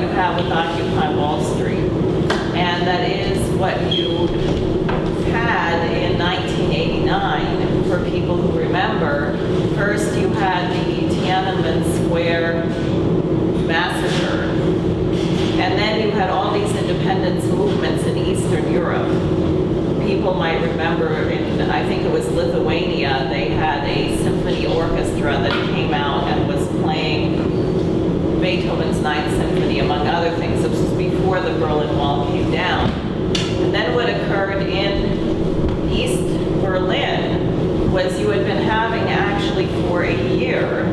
what you have with Occupy Wall Street. And that is what you had in 1989, for people who remember. First, you had the Tiananmen Square massacre, and then you had all these independence movements in Eastern Europe. People might remember in, I think it was Lithuania, they had a symphony orchestra that came out and was playing Beethoven's Ninth Symphony, among other things. This was before the Berlin Wall came down. And then what occurred in East Berlin was you had been having actually for a year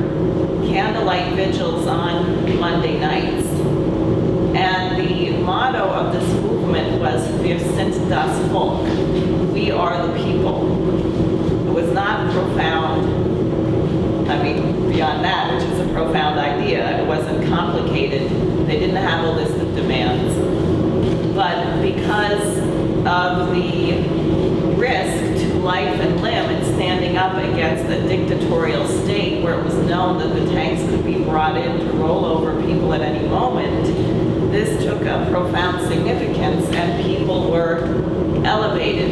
candlelight vigils on Monday nights. And the motto of this movement was Wir sind das Volk. We are the people. It was not profound, I mean, beyond that, which is a profound idea. It wasn't complicated. They didn't have a list of demands. But because of the risk to life and limb in standing up against a dictatorial state where it was known that the tanks could be brought in to roll over people at any moment, this took a profound significance, and people were elevated,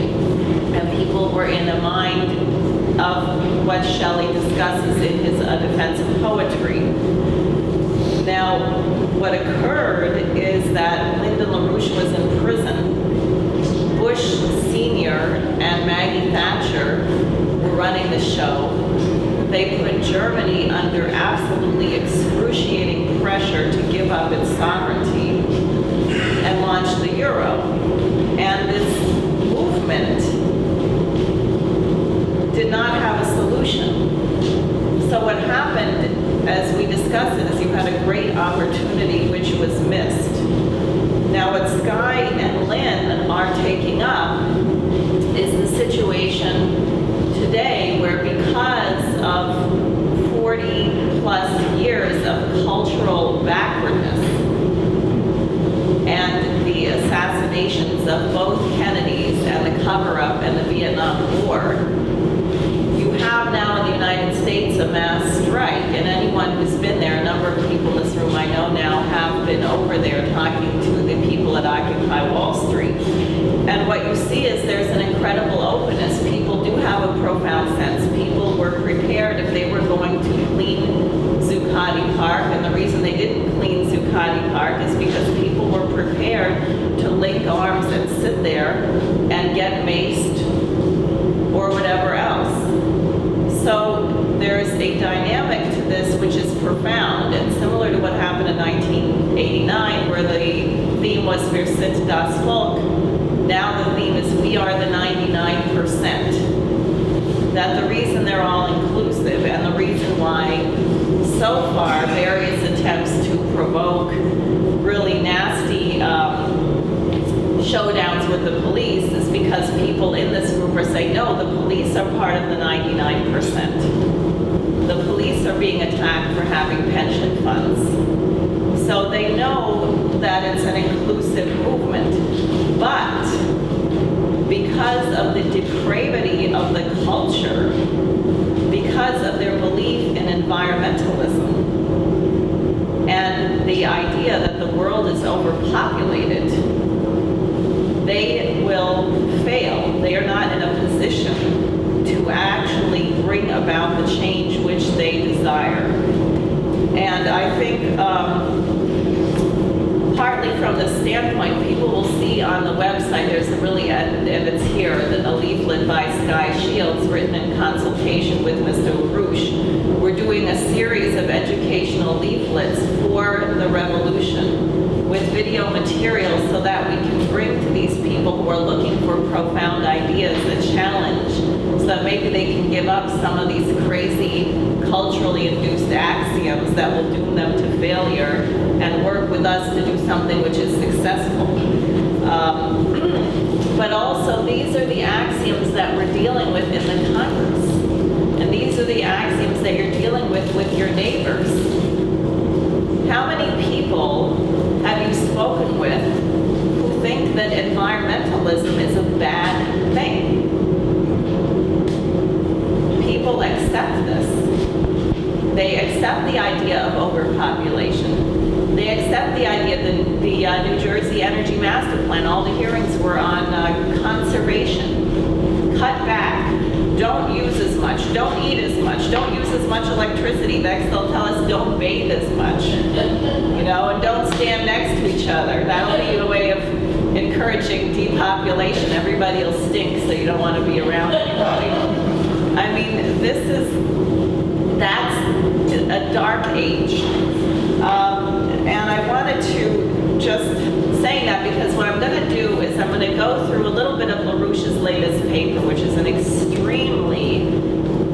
and people were in the mind of what Shelley discusses in his Defense of Poetry. Now, what occurred is that Lyndon LaRouche was in prison. Bush Sr. and Maggie Thatcher were running the show. They put Germany under absolutely excruciating pressure to give up its sovereignty and launch the euro. And this movement did not have a solution. So what happened, as we discussed it, is you had a great opportunity which was missed. Now what Skye and Lynn are taking up is the situation today where, because of 40 plus years of cultural backwardness and the assassinations of both Kennedys and the cover-up and the Vietnam War, you have now in the United States a mass strike, and anyone who's been there, a number of people in this room I know now have been over there talking to the people at Occupy Wall Street. And what you see is there's an incredible openness. People do have a profound sense. People were prepared if they were going to clean Zuccotti Park, and the reason they didn't clean Zuccotti Park is because people were prepared to link arms and sit there and get maced or whatever else. So there's a dynamic to this which is profound, and similar to what happened in 1989, where the theme was Wir sind das Volk. Now the theme is we are the 99%. That the reason they're all inclusive, and the reason why so far various attempts to provoke really nasty showdowns with the police is because people in this group are saying, no, the police are part of the 99%. The police are being attacked for having pension funds. So they know that it's an inclusive movement. But because of the depravity of the culture, because of their belief in environmentalism, and the idea that the world is overpopulated, they will fail. They are not in a position to actually bring about the change which they desire. And I think partly from the standpoint, people will see on the website, there's a really, and it's here, a leaflet by Skye Shields written in consultation with Mr. LaRouche. We're doing a series of educational leaflets for the revolution with video materials so that we can bring to these people who are looking for profound ideas a challenge, so that maybe they can give up some of these crazy culturally induced axioms that will doom them to failure and work with us to do something which is successful. But also, these are the axioms that we're dealing with in the Congress. And these are the axioms that you're dealing with your neighbors. How many people have you spoken with who think that environmentalism is a bad thing? People accept this. They accept the idea of overpopulation. They accept the idea that the New Jersey Energy Master Plan. All the hearings were on conservation. Cut back. Don't use as much. Don't eat as much. Don't use as much electricity. Next, they'll tell us don't bathe as much. You know, and don't stand next to each other. That'll be a way of encouraging depopulation. Everybody will stink, so you don't want to be around anybody. I mean, that's a dark age. And I wanted to just saying that because what I'm going to do is I'm going to go through a little bit of LaRouche's latest paper, which is an extremely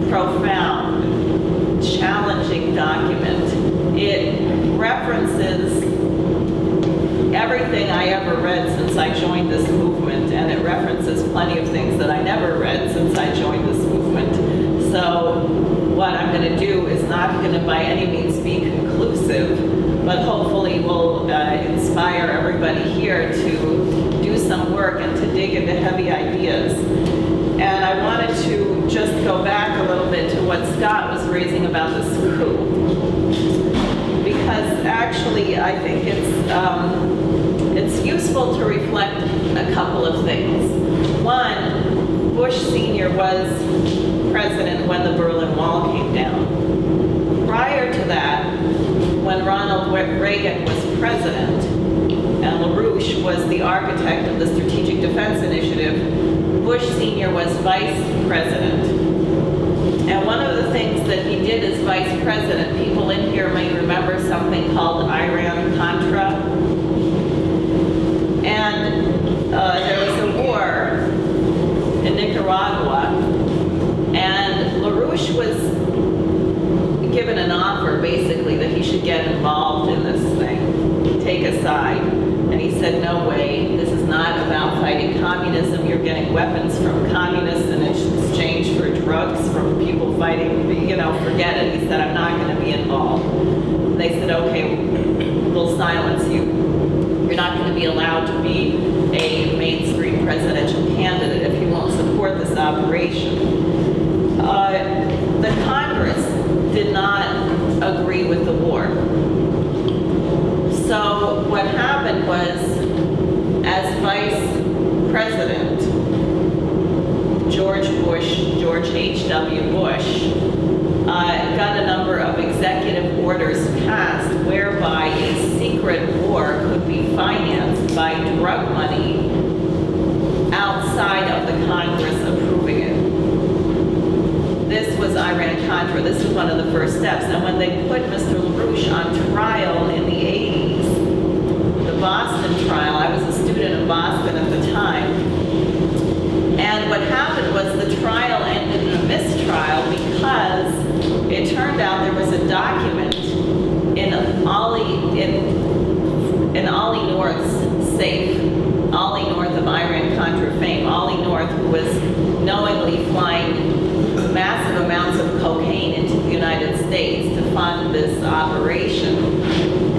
profound, challenging document. It references everything I ever read since I joined this movement, and it references plenty of things that I never read since I joined this movement. So what I'm going to do is not going to by any means be conclusive, but hopefully will inspire everybody here to do some work and to dig into heavy ideas. And I wanted to just go back a little bit to what Scott was raising about this coup. Because actually I think it's useful to reflect a couple of things. One, Bush Sr. was president when the Berlin Wall came down. Prior to that, when Ronald Reagan was president and LaRouche was the architect of the Strategic Defense Initiative, Bush Sr. was vice president. And one of the things that he did as vice president, people in here may remember something called Iran-Contra. And there was a war in Nicaragua, and LaRouche was given an offer basically that he should get involved in this thing, take a side. And he said, no way, this is not about fighting communism. You're getting weapons from communists in exchange for drugs from people fighting, you know, forget it. He said, I'm not going to be involved. And they said, okay, we'll silence you. You're not going to be allowed to be a mainstream presidential candidate if you won't support this operation. The Congress did not agree with the war. So what happened was, as vice president, George H.W. Bush, got a number of executive orders passed whereby a secret war could be financed by drug money outside of the Congress approving it. This was Iran-Contra. This is one of the first steps. And when they put Mr. LaRouche on trial in the 80s, the Boston trial, I was a student in Boston at the time, and what happened was the trial ended in a mistrial because it turned out there was a document in Ollie North's safe, Ollie North of Iran-Contra fame, Ollie North, who was knowingly flying massive amounts of cocaine into the United States to fund this operation.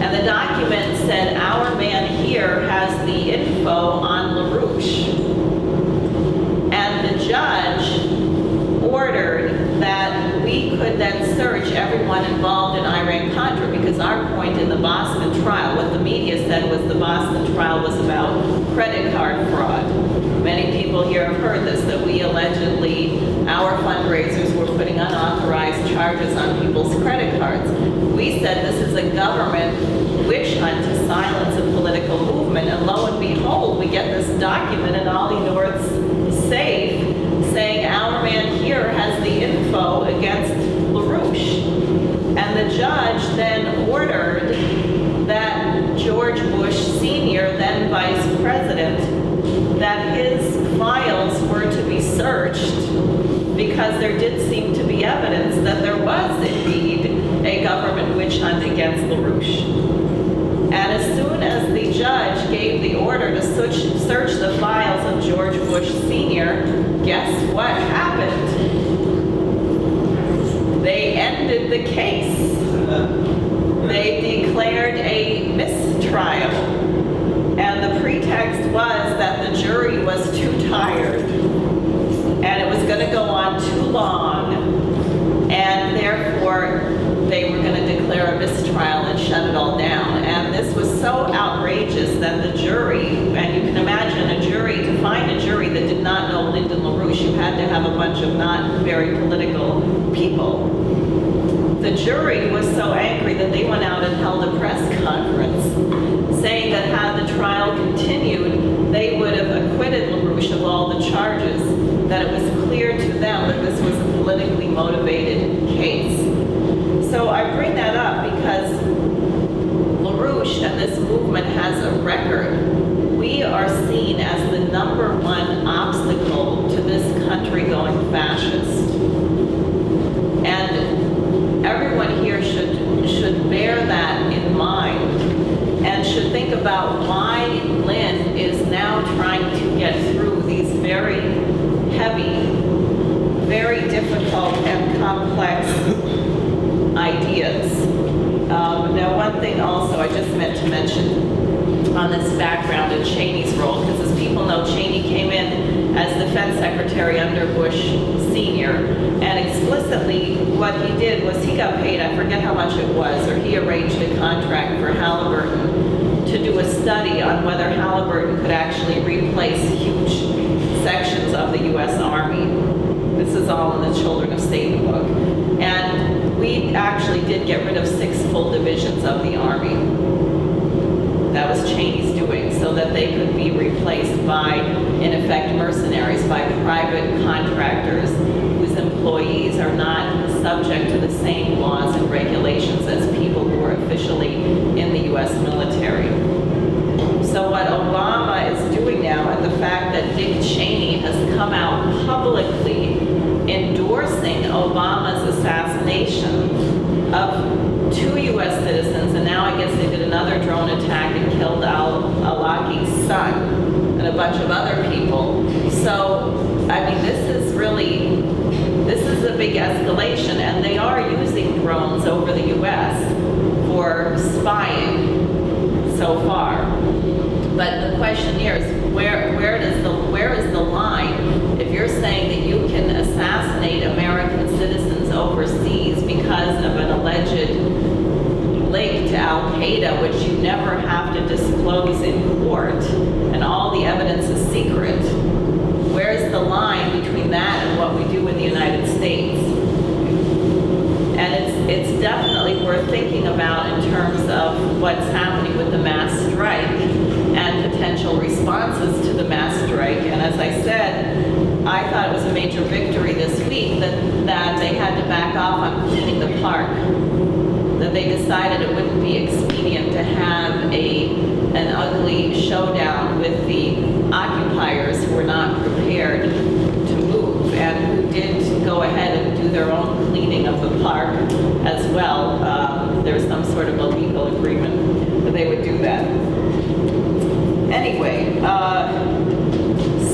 And the document said, our man here has the info on LaRouche. And the judge ordered that we could then search everyone involved in Iran-Contra, because our point in the Boston trial, what the media said was the Boston trial was about credit card fraud. Many people here have heard this, that we allegedly, our fundraisers were putting unauthorized charges on people's credit cards. We said this is a government witch hunt to silence a political movement, and lo and behold, we get this document in Ollie North's safe saying our man here has the info against LaRouche. And the judge then ordered that George Bush Sr., then vice president, that his files were to be searched because there did seem to be evidence that there was indeed a government witch hunt against LaRouche. And as soon as the judge gave the order to search the files of George Bush Sr., guess what happened? They ended the case. They declared a mistrial. And the pretext was that the jury was too tired and it was going to go on too long, and therefore they were going to declare a mistrial and shut it all down. And this was so outrageous that the jury, and you can imagine a jury, to find a jury that did not know Lyndon LaRouche, you had to have a bunch of not very political people. The jury was so angry that they went out and held a press conference saying that had the trial continued, they would have acquitted LaRouche of all the charges, that it was clear to them that this was a politically motivated case. So I bring that up because LaRouche and this movement has a record. We are seen as the #1 obstacle to this country going fascist. And everyone here should bear that in mind and should think about why Lynn is now trying to get through these very heavy, very difficult and complex ideas. Now, one thing also I just meant to mention on this background of Cheney's role, because as people know, Cheney came in as Defense Secretary under Bush Sr., and explicitly what he did was he got paid, I forget how much it was, or he arranged a contract for Halliburton to do a study on whether Halliburton could actually replace huge sections of the U.S. Army. This is all in the Children of Satan book. And we actually did get rid of 6 full divisions of the Army. That was Cheney's doing, so that they could be replaced by, in effect, mercenaries, by private contractors whose employees are not subject to the same laws and regulations as people who are officially in the U.S. military. So what Obama is doing now, and the fact that Dick Cheney has come out publicly endorsing Obama's assassination of 2 U.S. citizens, and now I guess they did another drone attack and killed al-Awlaki's son and a bunch of other people. So, I mean, this is a big escalation, and they are using drones over the U.S. for spying so far. But the question here is, where is the line? If you're saying that you can assassinate American citizens overseas because of an alleged link to Al-Qaeda, which you never have to disclose in court, and all the evidence is secret, where's the line between that and what we do in the United States? And it's definitely worth thinking about in terms of what's happening with the mass strike and potential responses to the mass strike. And as I said, I thought it was a major victory this week that they had to back off on cleaning the park, that they decided it wouldn't be expedient to have an ugly showdown with the occupiers who were not prepared to move and who did go ahead and do their own cleaning of the park as well. There was some sort of a legal agreement that they would do that. Anyway,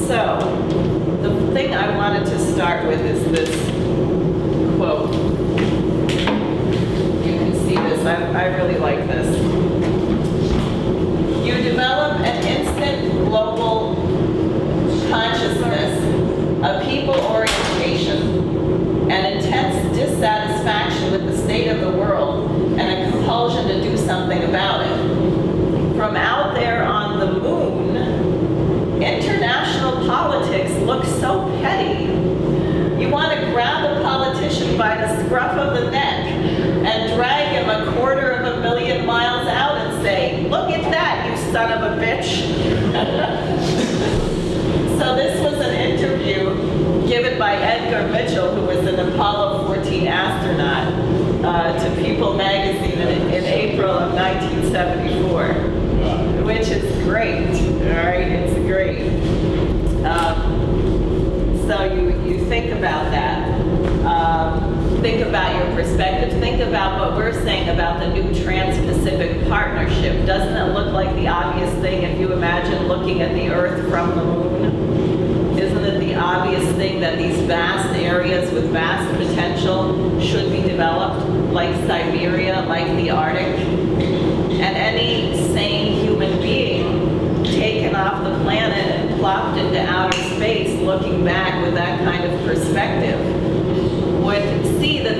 so the thing I wanted to start with is this quote. You can see this. I really like this. You develop an instant global consciousness, a people orientation, an intense dissatisfaction with the state of the world, and a compulsion to do something about it. From out there on the moon, international politics looks so petty. You want to grab a politician by the scruff of the neck and drag him 250,000 miles out and say, "Look at that, you son of a bitch." So this was an interview given by Edgar Mitchell, who was an Apollo 14 astronaut, to People magazine in April of 1974, which is great, all right? It's great. So you think about that. Think about your perspective. Think about what we're saying about the new Trans-Pacific Partnership. Doesn't it look like the obvious thing if you imagine looking at the Earth from the moon? Isn't it the obvious thing that these vast areas with vast potential should be developed, like Siberia, like the Arctic? And any sane human being taken off the planet and plopped into outer space, looking back with that kind of perspective, would see that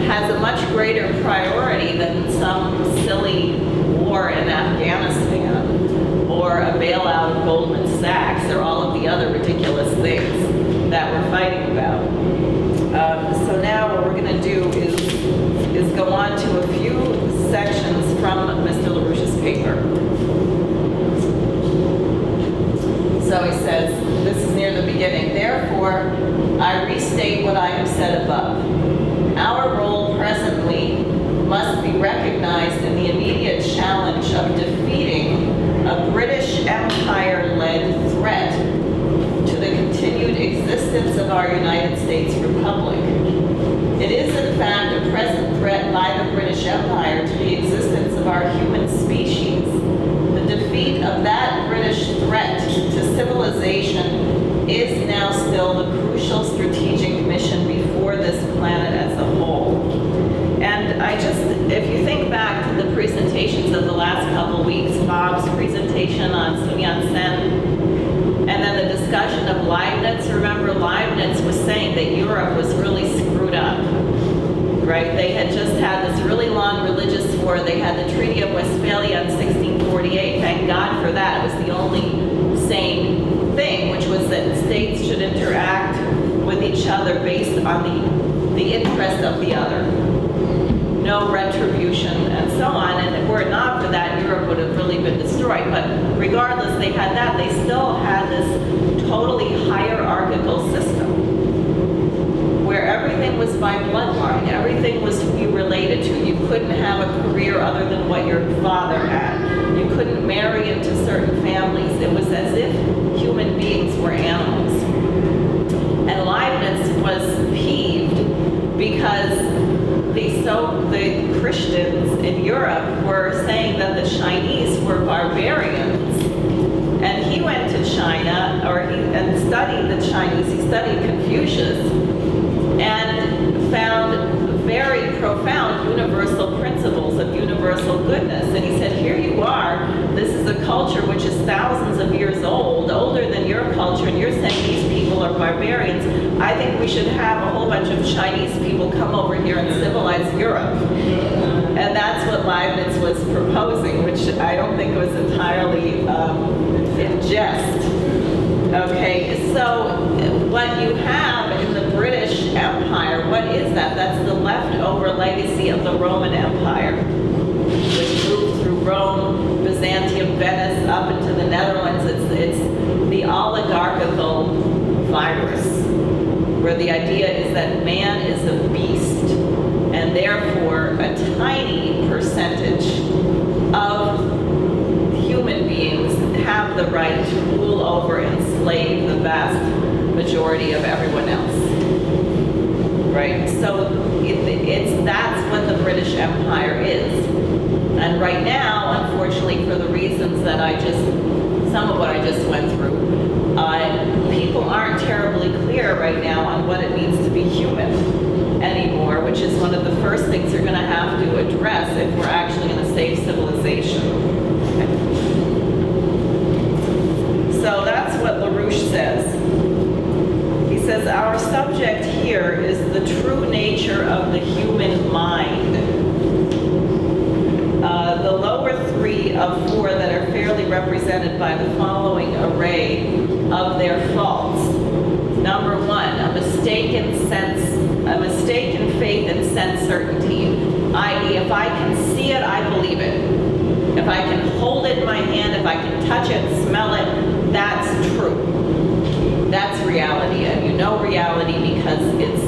has a much greater priority than some silly war in Afghanistan restate what I have said above. Our role presently must be recognized in the immediate challenge of defeating a British Empire-led threat to the continued existence of our United States Republic. It is, in fact, a present threat by the British Empire to the existence of our human species. The defeat of that British threat to civilization is now still the crucial strategic mission before this planet as a whole. And if you think back to the presentations of the last couple weeks, Bob's presentation on Sun Yat-sen, and then the discussion of Leibniz. Remember, Leibniz was saying that Europe was really screwed up, right? They had just had this really long religious war. They had the Treaty of Westphalia in 1648. Thank God for that. It was the only sane thing, which was that states should interact with each other based on the interest of the other. No retribution and so on. And were it not for that, Europe would have really been destroyed. But regardless, they had that. They still had this totally hierarchical system where everything was by bloodline. Everything was who you related to. You couldn't have a career other than what your father had. You couldn't marry into certain families. It was as if human beings were animals. And Leibniz was peeved because the Christians in Europe were saying that the Chinese were barbarians. And he went to China, and studied the Chinese. He studied Confucius and found very profound universal principles of universal goodness. And he said, here you are, this is a culture which is thousands of years old, older than your culture, and you're saying these people are barbarians. I think we should have a whole bunch of Chinese people come over here and civilize Europe. And that's what Leibniz was proposing, which I don't think was entirely in jest. Okay, so what you have in the British Empire, what is that? That's the leftover legacy of the Roman Empire, which moved through Rome, Byzantium, Venice, up into the Netherlands. It's the oligarchical virus, where the idea is that man is a beast, and therefore a tiny percentage of human beings have the right to rule over and enslave the vast majority of everyone else, right? So that's what the British Empire is. And right now, unfortunately, for the reasons that some of what I just went through, people aren't terribly clear right now on what it means to be human anymore, which is one of the first things you're going to have to address if we're actually going to save civilization. So that's what LaRouche says. He says, our subject here is the true nature of the human mind. The lower three of four that are fairly represented by the following array of their faults. Number one, a mistaken faith in sense certainty, i.e., if I can see it, I believe it. If I can hold it in my hand, if I can touch it, smell it, that's true. That's reality, and you know reality because it's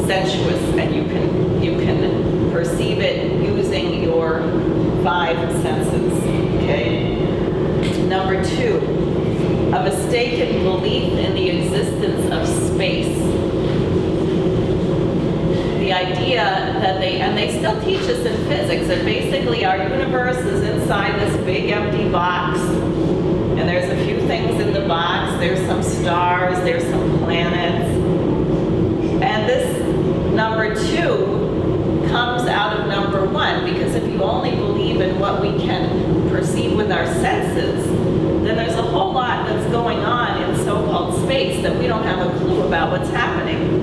sensuous, and you can perceive it using your five senses. Okay. Number two, a mistaken belief in the existence of space. The idea that they still teach us in physics that basically our universe is inside this big empty box, and there's a few things in the box. There's some stars, there's some planets, and this number two comes out of number one, because if you only believe in what we can perceive with our senses, then there's a whole lot that's going on in so-called space that we don't have a clue about what's happening.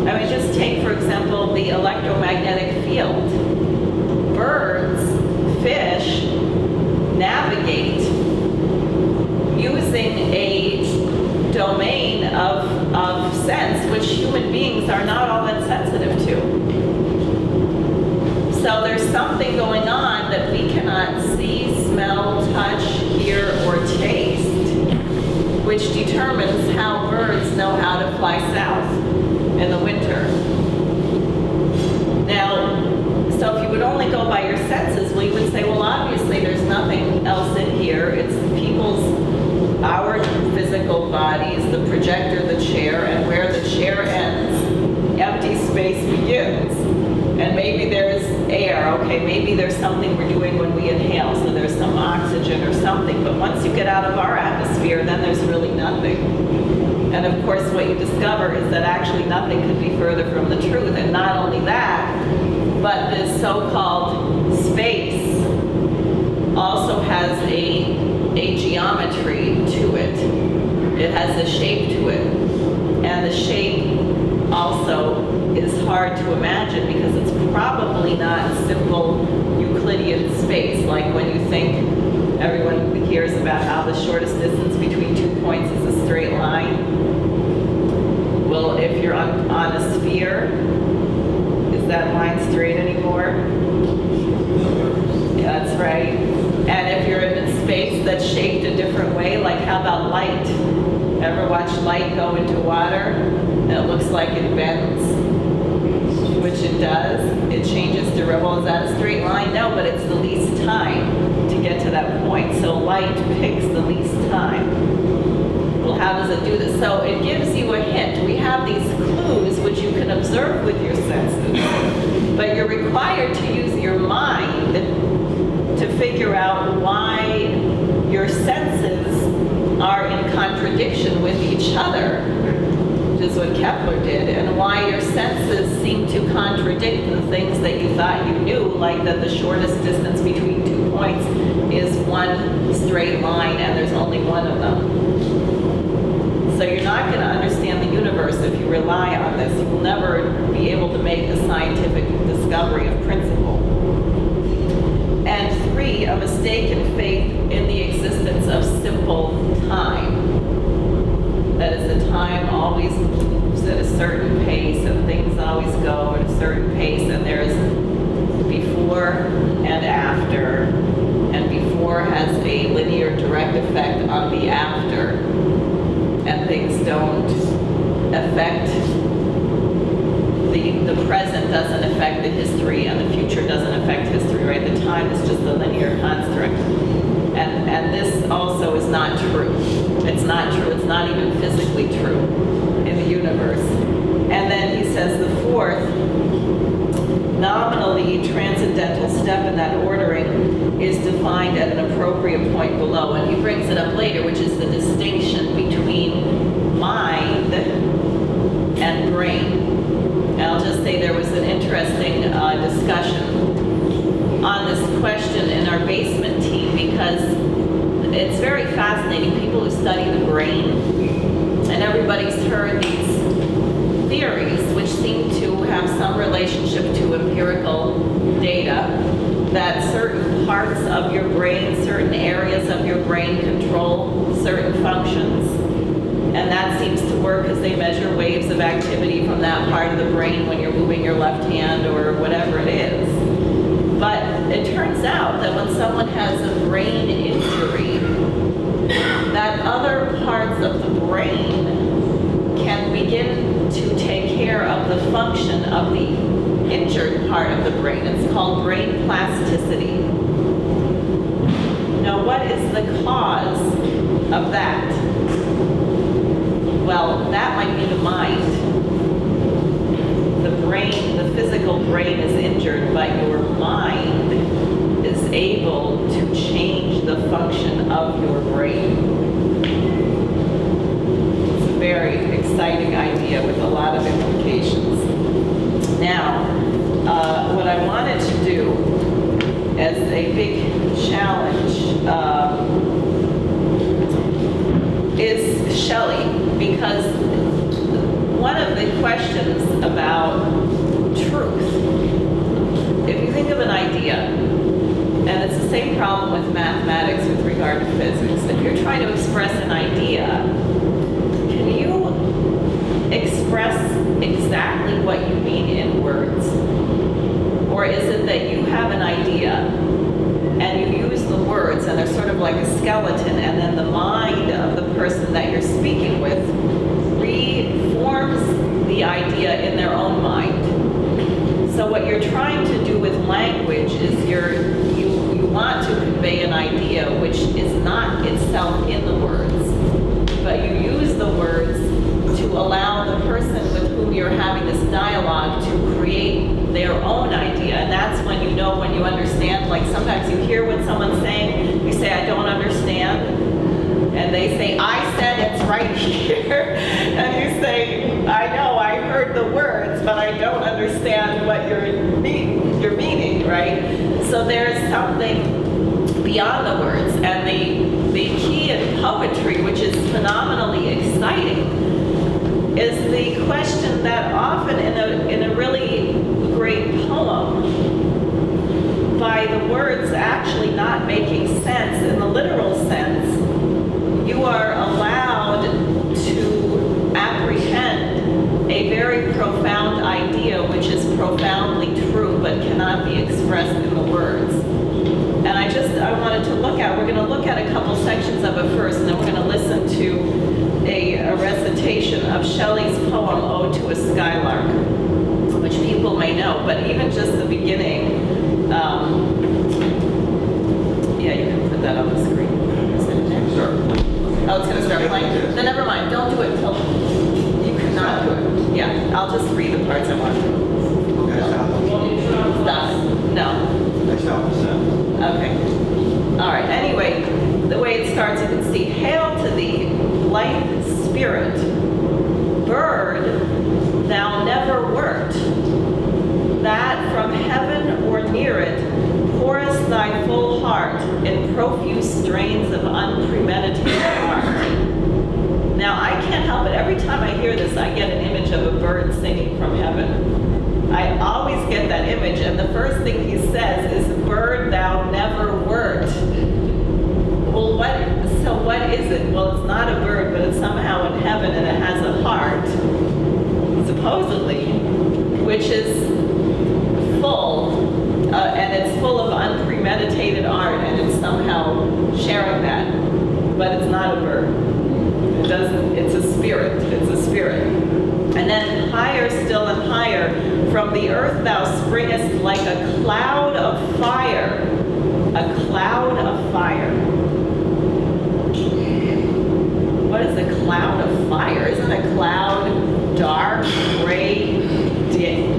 I mean, just take, for example, the electromagnetic field. Birds, fish, navigate using a domain of sense which human beings are not all that sensitive to. So there's something going on that we cannot see, smell, touch, hear, or taste, which determines how birds know how to fly south. thing we're doing when we inhale, so there's some oxygen or something, but once you get out of our atmosphere, then there's really nothing. And of course, what you discover is that actually nothing could be further from the truth, and not only that, but this so-called space also has a geometry to it. It has a shape to it. And the shape also is hard to imagine because it's probably not simple Euclidean space, like when you think everyone hears about how the shortest distance between 2 points is a straight line. Well, if you're on a sphere, is that line straight anymore? Yeah, that's right. And if you're in a space that's shaped a different way, like how about light? Ever watch light go into water? And it looks like it bends, which it does. It changes to, well, is that a straight line? No, but it's the least time to get to that point. So light picks the least time. Well, how does it do this? So it gives you a hint. We have these clues which you can observe with your senses, but you're required to use your mind to figure out why your senses are in contradiction with each other, which is what Kepler did, and why your senses seem to contradict the things that you thought you knew, like that the shortest distance between 2 points is one straight line and there's only one of them. So you're not going to understand the universe if you rely on this. You will never be able to make a scientific discovery of principle. And 3, a mistaken faith in the existence of simple time. That is, the time always moves at a certain pace and things always go at a certain pace, and there's before and after, and before has a linear direct effect on the after, and things don't affect the present doesn't affect the history, and the future doesn't affect history, right? The time is just a linear construct. And this also is not true. It's not true. It's not even physically true in the universe. And then he says the 4th, nominally transcendental step in that ordering is defined at an appropriate point below. And he brings it up later, which is the distinction between mind and brain. And I'll just say there was an interesting discussion on this question in our basement team, because it's very fascinating. People who study the brain, and everybody's heard these theories which seem to have some relationship to empirical data, that certain parts of your brain, certain areas of your brain control certain functions. And that seems to work because they measure waves of activity from that part of the brain when you're moving your left hand or whatever it is. But it turns out that when someone has a brain injury, that other parts of the brain can begin to take care of the function of the injured part of the brain. It's called brain plasticity. Now, what is the cause of that? Well, that might be the mind. The brain, the physical brain is injured, but your mind is able to change the function of your brain. It's a very exciting idea with a lot of implications. Now, what I wanted to do as a big challenge is Shelley, because one of the questions about truth, if you think of an idea, and it's the same problem with mathematics with regard to physics, if you're trying to express an idea, can you express exactly what you mean in words? Or is it that you have an idea and you use the words and they're sort of like a skeleton, and then the mind of the person that you're speaking with reforms the idea in their own mind? So what you're trying to do with language is you want to convey an idea which is not itself in the words, but you use the words to allow the person with whom you're having this dialogue to create their own idea. And that's when you know, when you understand, like sometimes right here, and you say, I know, I heard the words, but I don't understand what you're meaning, right? So there's something beyond the words, and the key in poetry, which is phenomenally exciting, is the question that often in a really great poem, by the words actually not making sense in the literal sense, you are allowed to apprehend a very profound idea which is profoundly true but cannot be expressed in the words. And I wanted to we're going to look at a couple sections of it first, and then we're going to listen to a recitation of Shelley's poem, Ode to a Skylark, which people may know, but even just the beginning, yeah, you can put that on the screen. Is it there? Sure. Oh, it's going to start playing? Then never mind, don't do it until, you cannot do it. Yeah, I'll just read the parts I want. Okay, Stop. No. That's how it sounds. Okay. All right. Anyway, the way it starts, you can see, Hail to thee, life spirit, bird, thou never wert, that from heaven or near it pourest thy full heart in profuse strains of unpremeditated art. Now, I can't help it. Every time I hear this, I get an image of a bird singing from heaven. I always get that image, and the first thing he says is, bird thou never wert. Well, what is it? Well, it's not a bird, but it's somehow in heaven, and it has a heart, supposedly, which is full, and it's full of unpremeditated art, and it's somehow sharing that. But it's not a bird. It's a spirit. It's a spirit. And then higher still and higher, from the earth thou springest like a cloud of fire. A cloud of fire. What is a cloud of fire? Isn't a cloud dark, gray,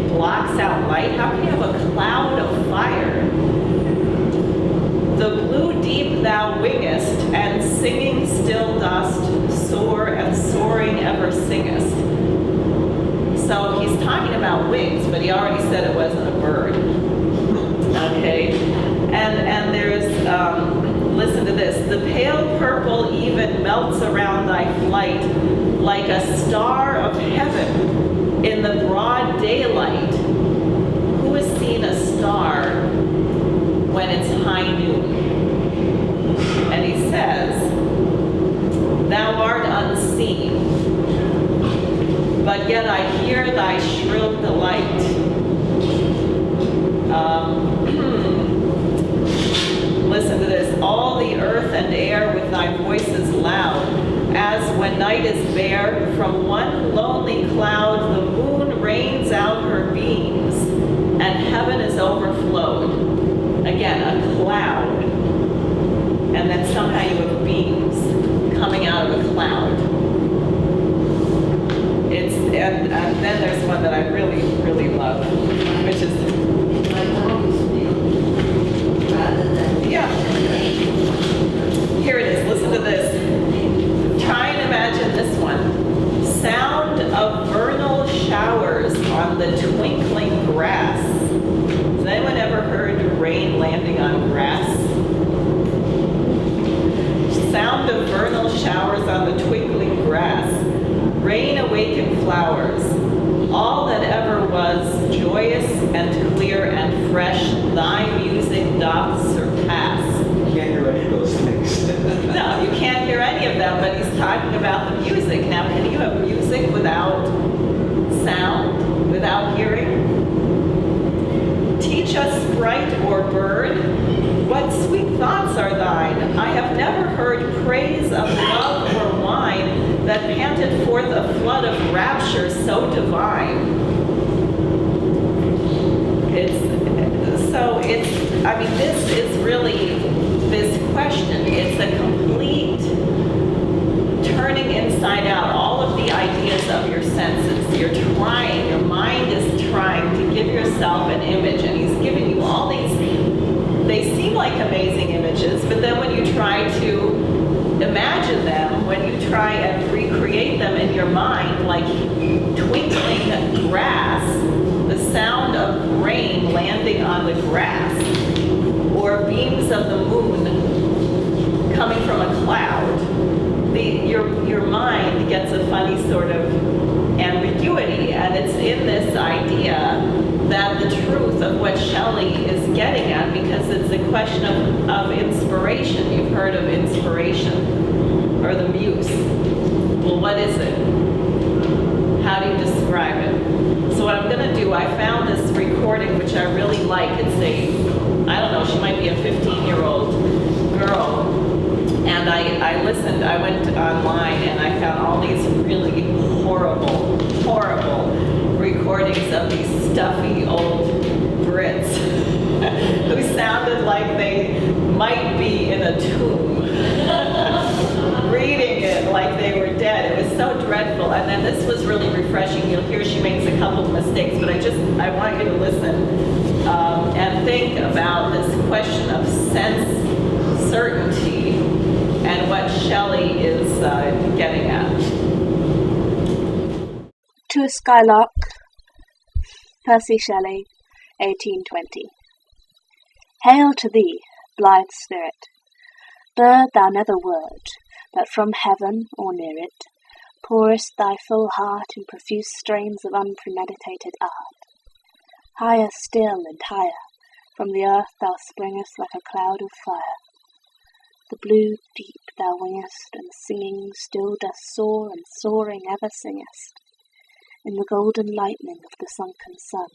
blocks out light? How can you have a cloud of fire? The blue deep thou wingest, and singing still dost soar, and soaring ever singest. So he's talking about wings, but he already said it wasn't a bird. Okay? And there's, listen to this. The pale purple even melts around thy flight like a star of heaven in the broad daylight. Who has seen a star when it's high noon? And he says, thou art unseen, but yet I hear thy shrill delight. Listen to this. All the earth and air with thy voices loud, as when night is bare, from one lonely cloud the moon rains out her beams, and heaven is overflowed. Again, a cloud. And then somehow you have beams coming out of a cloud. And then there's one that I really, really love, which is, yeah. Here it is. Listen to this. Try and imagine this one. Sound of vernal showers on the twinkling grass. Has anyone ever heard rain landing on grass? Sound of vernal showers on the twinkling grass. Rain awakened flowers. All that ever was joyous and clear and fresh, thy music doth surpass. You can't hear any of those things. No, you can't hear any of them, but he's talking about the music. Now, can you have music without sound, without hearing? Teach us, sprite or bird, what sweet thoughts are thine. I have never heard praise of love or wine that panted forth a flood of rapture so divine. This is really this question. It's a complete turning inside out all of the ideas of your senses. Your mind is trying to give yourself an image, and he's giving you all these, they seem like amazing images, but then when you try to imagine them, when you try and recreate create them in your mind like twinkling grass, the sound of rain landing on the grass, or beams of the moon coming from a cloud. Your mind gets a funny sort of ambiguity, and it's in this idea that the truth of what Shelley is getting at, because it's a question of inspiration. You've heard of inspiration, or the muse. Well, what is it? How do you describe it? So what I'm going to do, I found this recording, which I really like. It's I don't know, she might be a 15-year-old girl. And I listened, I went online and I found all these really horrible, horrible recordings of these stuffy old Brits who sounded like they might be in a tomb, reading it like they were dead. It was so dreadful. And then this was really refreshing. You'll hear she makes a couple of mistakes, but I want you to listen and think about this question of sense certainty and what Shelley is getting at. To a Skylark, Percy Shelley, 1820. Hail to thee, blithe spirit, bird thou never wert, but from heaven or near it, pourest thy full heart in profuse strains of unpremeditated art. Higher still and higher, from the earth thou springest like a cloud of fire. The blue deep thou wingest, and singing still dost soar, and soaring ever singest. In the golden lightning of the sunken sun,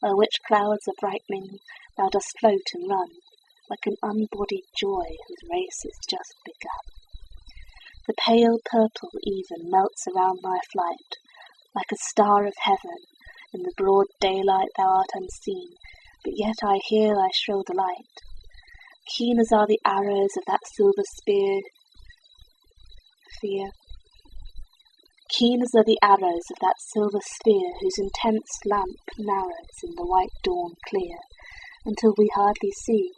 o'er which clouds are brightening, thou dost float and run, like an unbodied joy whose race is just begun. The pale purple even melts around thy flight, like a star of heaven. In the broad daylight thou art unseen, but yet I hear thy shrill delight. Keen as are the arrows of that silver spear, Keen as are the arrows of that silver sphere, whose intense lamp narrows in the white dawn clear, until we hardly see,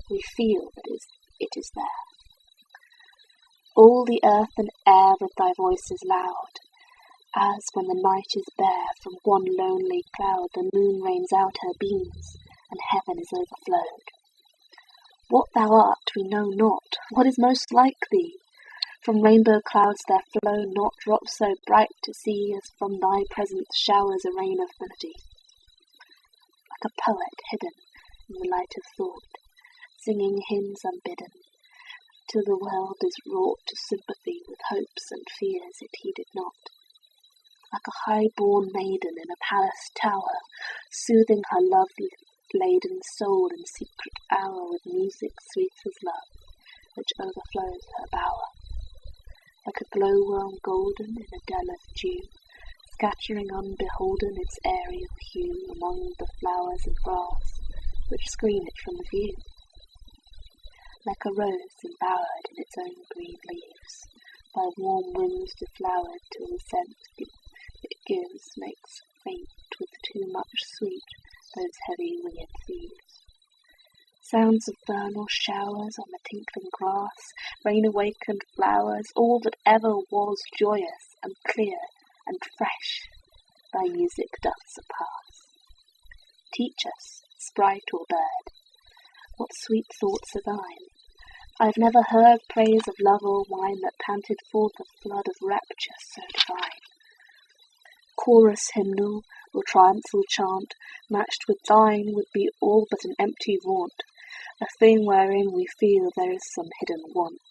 we feel that it is there. All the earth and air with thy voice is loud, as when the night is bare, from one lonely cloud the moon rains out her beams, and heaven is overflowed. What thou art we know not, what is most like thee? From rainbow clouds there flow not drops so bright to see, as from thy presence showers a rain of melody. Like a poet hidden in the light of thought, singing hymns unbidden, till the world is wrought to sympathy with hopes and fears it heeded not. Like a high-born maiden in a palace tower, soothing her love-laden soul in secret hour with music sweet as love, which overflows her bower. Like a glowworm golden in a dell of dew, scattering unbeholden its aerial hue among the flowers and grass, which screen it from the view. Like a rose embowered in its own green leaves, by warm winds deflowered till the scent it gives makes faint with too much sweet those heavy winged thieves. Sounds of vernal showers on the tinkling grass, rain-awakened flowers, all that ever was joyous and clear and fresh, thy music doth surpass. Teach us, sprite or bird, what sweet thoughts are thine. I've never heard praise of love or wine that panted forth a flood of rapture so divine. Chorus hymnal or triumphal chant, matched with thine, would be all but an empty vaunt, a thing wherein we feel there is some hidden want.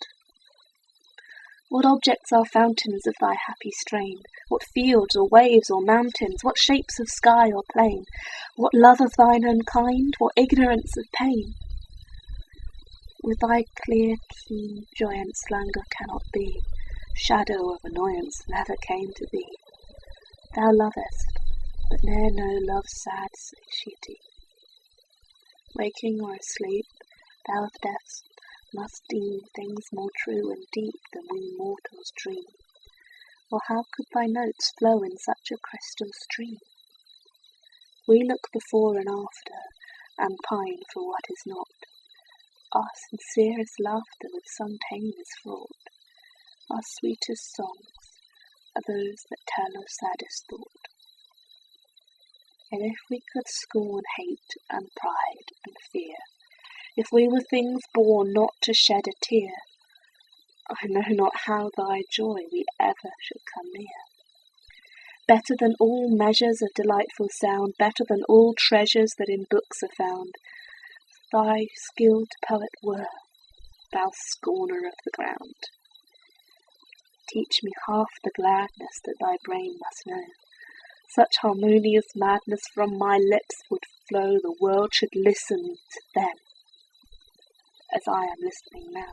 What objects are fountains of thy happy strain? What fields or waves or mountains? What shapes of sky or plain? What love of thine own kind? What ignorance of pain? With thy clear, keen joyance languor cannot be, shadow of annoyance never came to thee. Thou lovest, but ne'er know love's sad satiety. Waking or asleep, thou of death must deem things more true and deep than we mortals dream. Or how could thy notes flow in such a crystal stream? We look before and after, and pine for what is not. Our sincerest laughter with some pain is fraught. Our sweetest songs, are those that tell of saddest thought. And if we could scorn hate and pride and fear, if we were things born not to shed a tear, I know not how thy joy we ever should come near. Better than all measures of delightful sound, better than all treasures that in books are found, thy skilled poet were, thou scorner of the ground. Teach me half the gladness that thy brain must know. Such harmonious madness from my lips would flow, the world should listen to them, as I am listening now.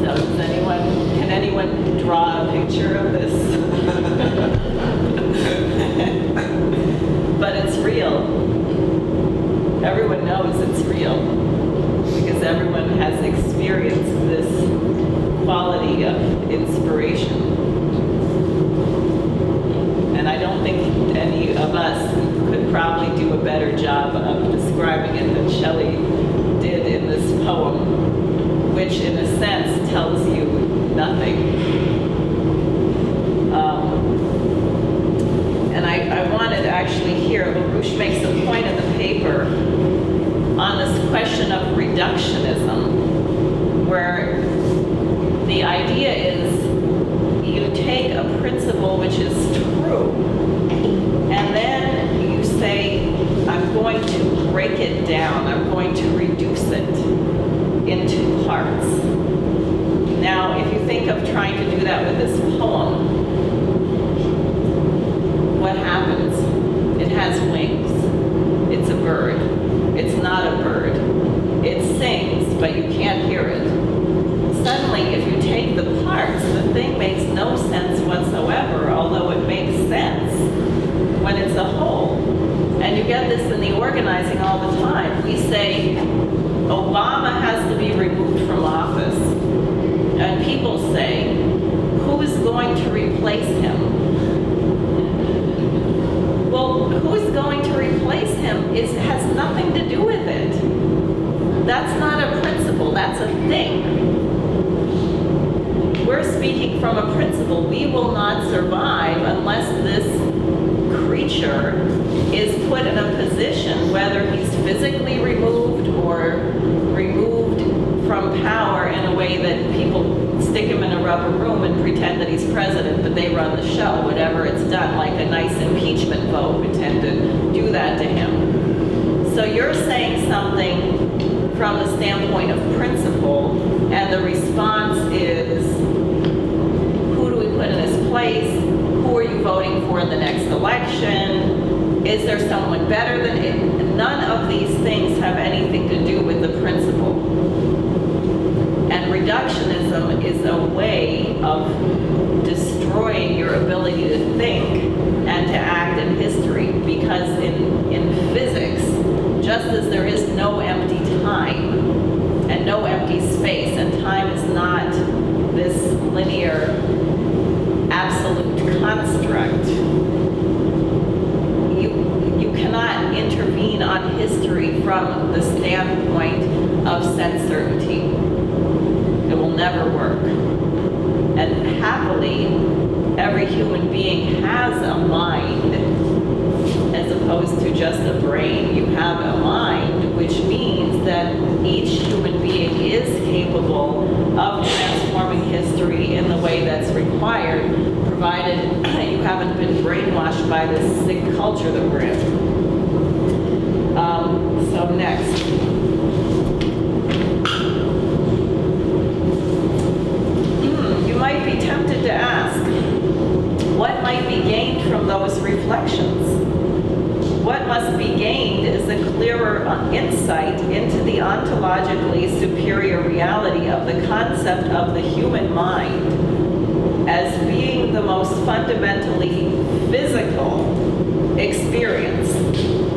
So can anyone draw a picture of this? But it's real. Everyone knows it's real because everyone has experienced this quality of inspiration. And I don't think any of us could probably do a better job of describing it than Shelley did in this poem, which in a sense tells you nothing. And I wanted actually here, LaRouche makes a point in the paper on this question of reductionism, where the idea is you take a principle which is true, and then you say, I'm going to break it down, I'm going to reduce it into parts. Now, if you think of trying to do that with this poem, what happens? It has wings. It's a bird. It's not a bird. It sings, but you can't hear it. Suddenly, if you take the parts, the thing makes no sense whatsoever, although it makes sense when it's a whole. And you get this in the organizing all the time. We say, Obama has to be removed from office. And people say, who is going to replace him? Well, who's going to replace him has nothing to do with it. That's not a principle, that's a thing. We're speaking from a principle. We will not survive unless this creature is put in a position, whether he's physically removed or removed from power in a way that people stick him in a rubber room and pretend that he's president, but they run the show, whatever it's done, like a nice impeachment vote, we tend to do that to him. So you're saying something from the standpoint of principle, and the response is, who do we put in his place? Who are you voting for in the next election? Is there someone better than it? None of these things have anything to do with the principle. And reductionism is a way of destroying your ability to think and to act in history, because in physics, just as there is no empty time and no empty space, and time is not this linear absolute construct, you cannot intervene on history from the standpoint of sense certainty. It will never work. And happily, every human being has a mind as opposed to just a brain. You have a mind, which means that each human being is capable of transforming history in the way that's required, provided you haven't been brainwashed by this sick culture that we're in. So next. You might be tempted to ask, what might be gained from those reflections? What must be gained is a clearer insight into the ontologically superior reality of the concept of the human mind as being the most fundamentally physical experience,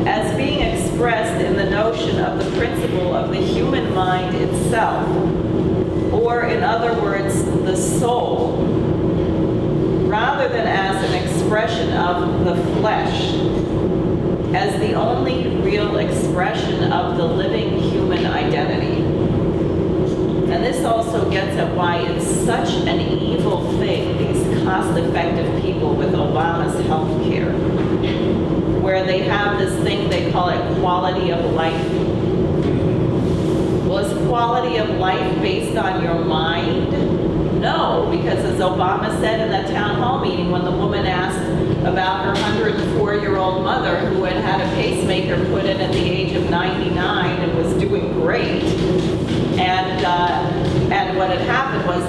as being expressed in the notion of the principle of the human mind itself, or in other words, the soul, rather than as an expression of the flesh. as the only real expression of the living human identity. And this also gets at why it's such an evil thing, these cost-effective people with Obama's health care, where they have this thing they call it quality of life. Was quality of life based on your mind? No, because as Obama said in that town hall meeting when the woman asked about her 104-year-old mother who had had a pacemaker put in at the age of 99 and was doing great, and what had happened was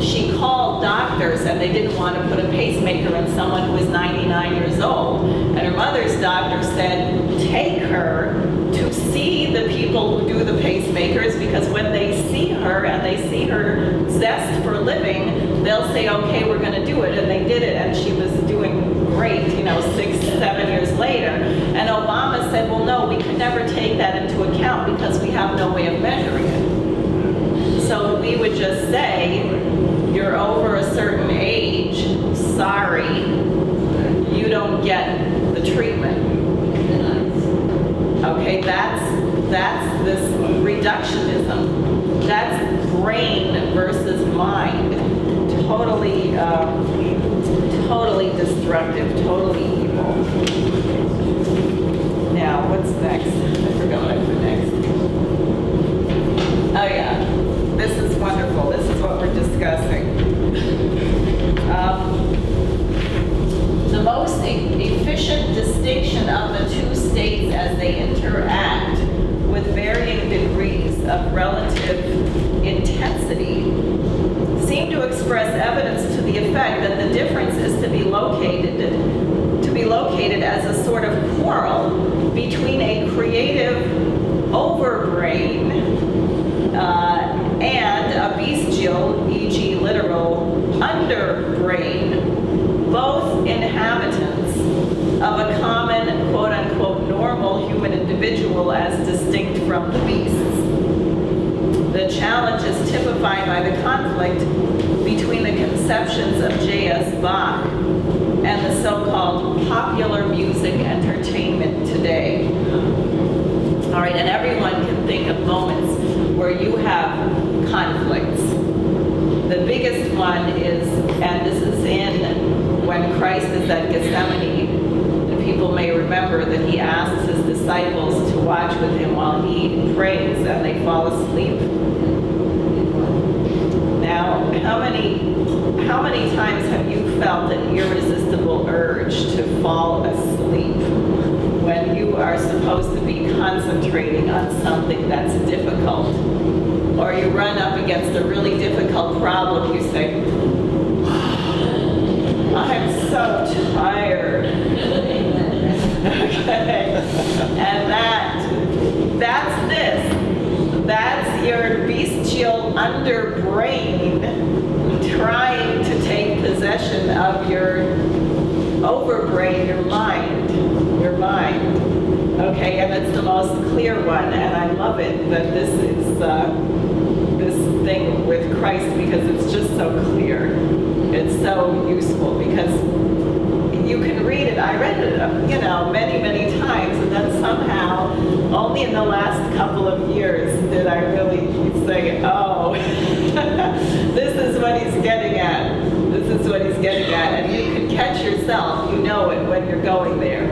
she called doctors and they didn't want to put a pacemaker in someone who was 99 years old. And her mother's doctor said, take her to see the people who do the pacemakers, because when they see her and they see her zest for living, they'll say, okay, we're going to do it. And they did it, and she was doing great, 6, 7 years later. And Obama said, well, no, we could never take that into account because we have no way of measuring it. So we would just say, you're over a certain age, sorry, you don't get the treatment. Okay, that's this reductionism. That's brain versus mind. Totally destructive, totally evil. Now, what's next? I forgot what I put next. Oh yeah, this is wonderful. This is what we're discussing. The most efficient distinction of the two states as they interact with varying degrees of relative intensity seem to express evidence to the effect that the difference is to be located as a sort of quarrel between a creative overbrain and a bestial, e.g. literal, underbrain, both inhabitants of a common, quote-unquote, normal human individual as distinct from the beasts. The challenge is typified by the conflict between the conceptions of J.S. Bach and the so-called popular music entertainment today. All right, and everyone can think of moments where you have conflicts. The biggest one is, and this is in when Christ is at Gethsemane, and people may remember that he asks his disciples to watch with him while he prays, and they fall asleep. Now, how many times have you felt an irresistible urge to fall asleep when you are supposed to be concentrating on something that's difficult? Or you run up against a really difficult problem, you say, I'm so tired. Okay. And that's this. That's your bestial underbrain trying to take possession of your overbrain, your mind. Okay, and it's the most clear one, and I love it that this is this thing with Christ, because it's just so clear. It's so useful because you can read it. I read it, many, many times, and then somehow, only in the last couple of years did I really say, oh, this is what he's getting at. This is what he's getting at. And you can catch yourself, you know it when you're going there.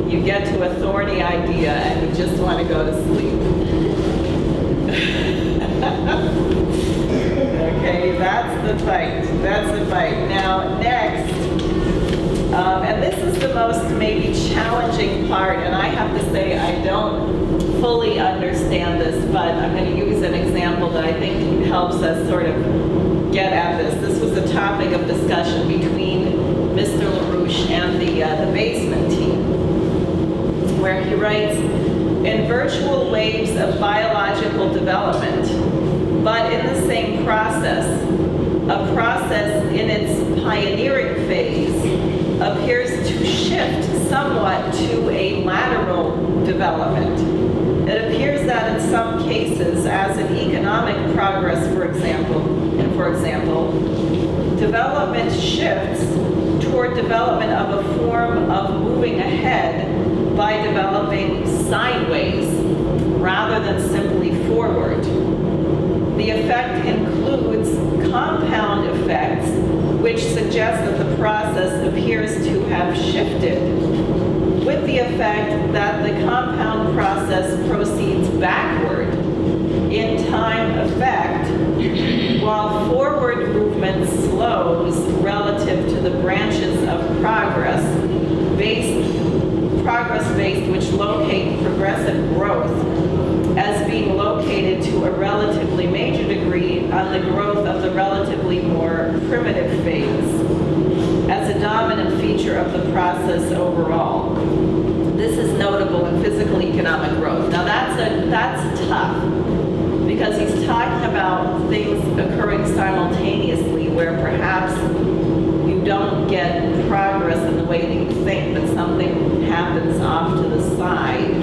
You get to a thorny idea and you just want to go to sleep. Okay, that's the fight. Now, next, and this is the most maybe challenging part, and I have to say I don't fully understand this, but I'm going to use an example that I think helps us sort of get at this. This was a topic of discussion between Mr. LaRouche and the basement team, where he writes, in virtual waves of biological development, but in the same process, a process in its pioneering phase appears to shift somewhat to a lateral development. It appears that in some cases, as in economic progress, for example, development shifts toward development of a form of moving ahead by developing sideways rather than simply forward. The effect includes compound effects, which suggest that the process appears to have shifted, with the effect that the compound process proceeds backward in time effect, while forward movement slows relative to the branches of progress-based, which locate progressive growth as being located to a relatively major degree on the growth of the relatively more primitive phase as a dominant feature of the process overall. This is notable in physical economic growth. Now that's tough, because he's talking about things occurring simultaneously where perhaps you don't get progress in the way that you think, but something happens off to the side,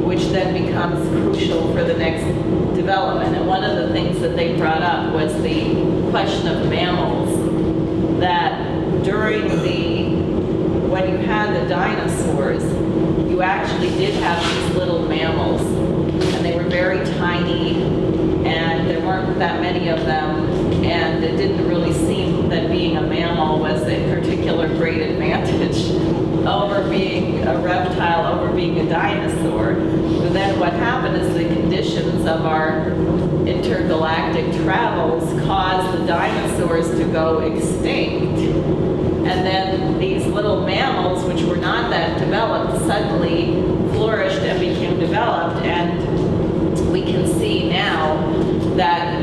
which then becomes crucial for the next development. And one of the things that they brought up was the question of mammals, that when you had the dinosaurs, you actually did have these little mammals, and they were very tiny, and there weren't that many of them, and it didn't really seem that being a mammal was a particular great advantage over being a reptile, over being a dinosaur. But then what happened is the conditions of our intergalactic travels caused the dinosaurs to go extinct. And then these little mammals, which were not that developed, suddenly flourished and became developed. And we can see now that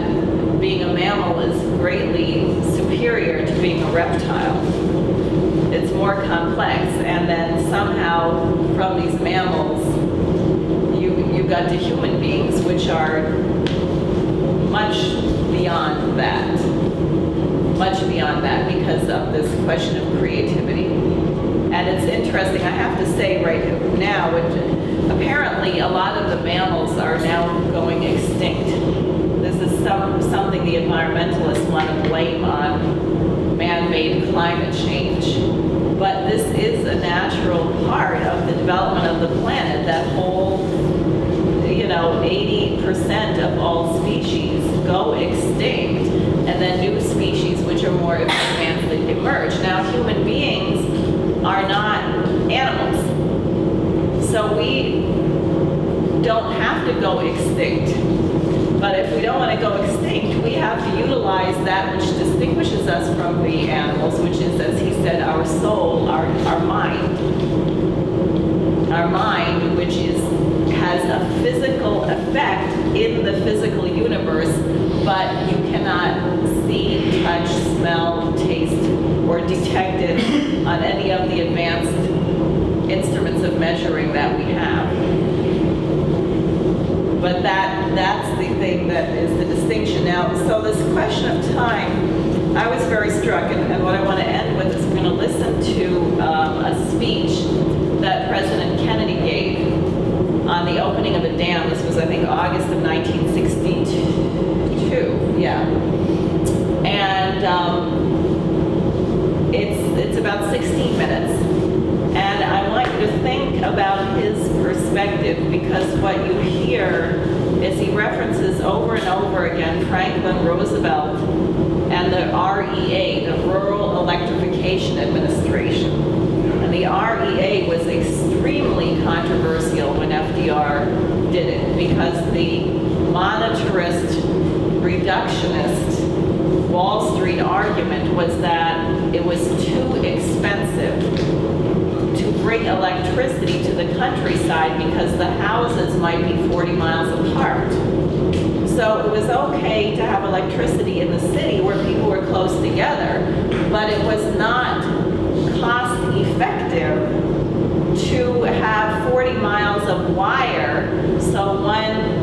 being a mammal is greatly superior to being a reptile. It's more complex, and then somehow from these mammals you got to human beings, which are much beyond that because of this question of creativity. And it's interesting, I have to say right now, apparently a lot of the mammals are now going extinct. This is something the environmentalists want to blame on man-made climate change. But this is a natural part of the development of the planet. That whole, 80% of all species go extinct, and then new species which are more advanced emerge. Now, human beings are not animals, so we don't have to go extinct. But if we don't want to go extinct, we have to utilize that which distinguishes us from the animals, which is, as he said, our soul, our mind. Our mind, which has a physical effect in the physical universe, but you cannot see, touch, smell, taste, or detect it on any of the advanced instruments of measuring that we have. But that's the thing that is the distinction. Now, so this question of time, I was very struck, and what I want to end with is we're going to listen to a speech that President Kennedy gave on the opening of a dam. This was, I think, August of 1962, yeah. And it's about 16 minutes. And I want you to think about his perspective, because what you hear is he references over and over again Franklin Roosevelt and the REA, the Rural Electrification Administration. And the REA was extremely controversial when FDR did it, because the monetarist, reductionist Wall Street argument was that it was too expensive to bring electricity to the countryside because the houses might be 40 miles apart. So it was okay to have electricity in the city where people were close together, but it was not cost effective to have 40 miles of wire. So one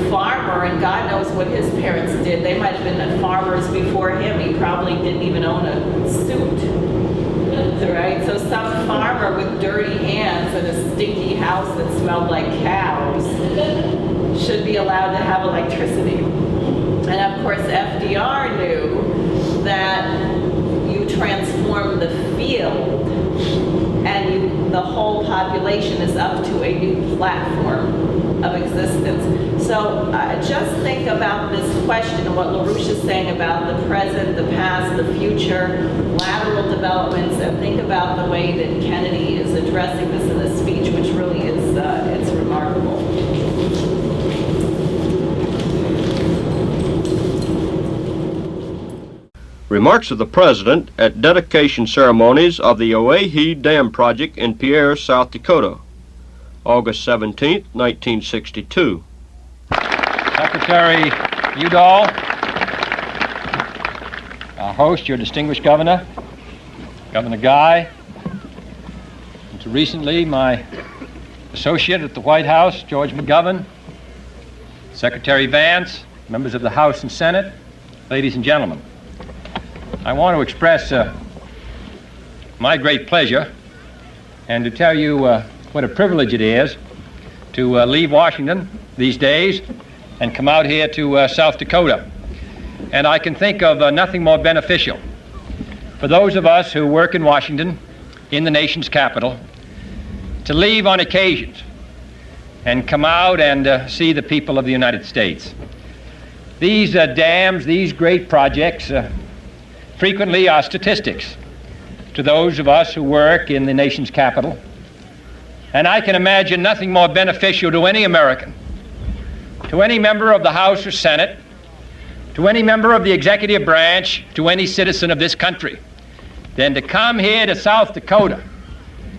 farmer, and God knows what his parents did, they might have been farmers before him, he probably didn't even own a suit. Right? So some farmer with dirty hands and a stinky house that smelled like cows should be allowed to have electricity. And of course FDR knew that you transform the field, and the whole population is up to a new platform of existence. So just think about this question and what LaRouche is saying about the present, the past, the future, lateral developments, and think about the way that Kennedy is addressing this in this speech, which really is it's remarkable. Remarks of the President at dedication ceremonies of the Owyhee Dam Project in Pierre, South Dakota, August 17, 1962. Secretary Udall, our host, your distinguished governor, Governor Guy, and to recently my associate at the White House, George McGovern, Secretary Vance, members of the House and Senate, ladies and gentlemen. I want to express my great pleasure and to tell you what a privilege it is to leave Washington these days and come out here to South Dakota. And I can think of nothing more beneficial for those of us who work in Washington, in the nation's capital, to leave on occasions and come out and see the people of the United States. These dams, these great projects, frequently are statistics to those of us who work in the nation's capital. And I can imagine nothing more beneficial to any American, to any member of the House or Senate, to any member of the executive branch, to any citizen of this country, than to come here to South Dakota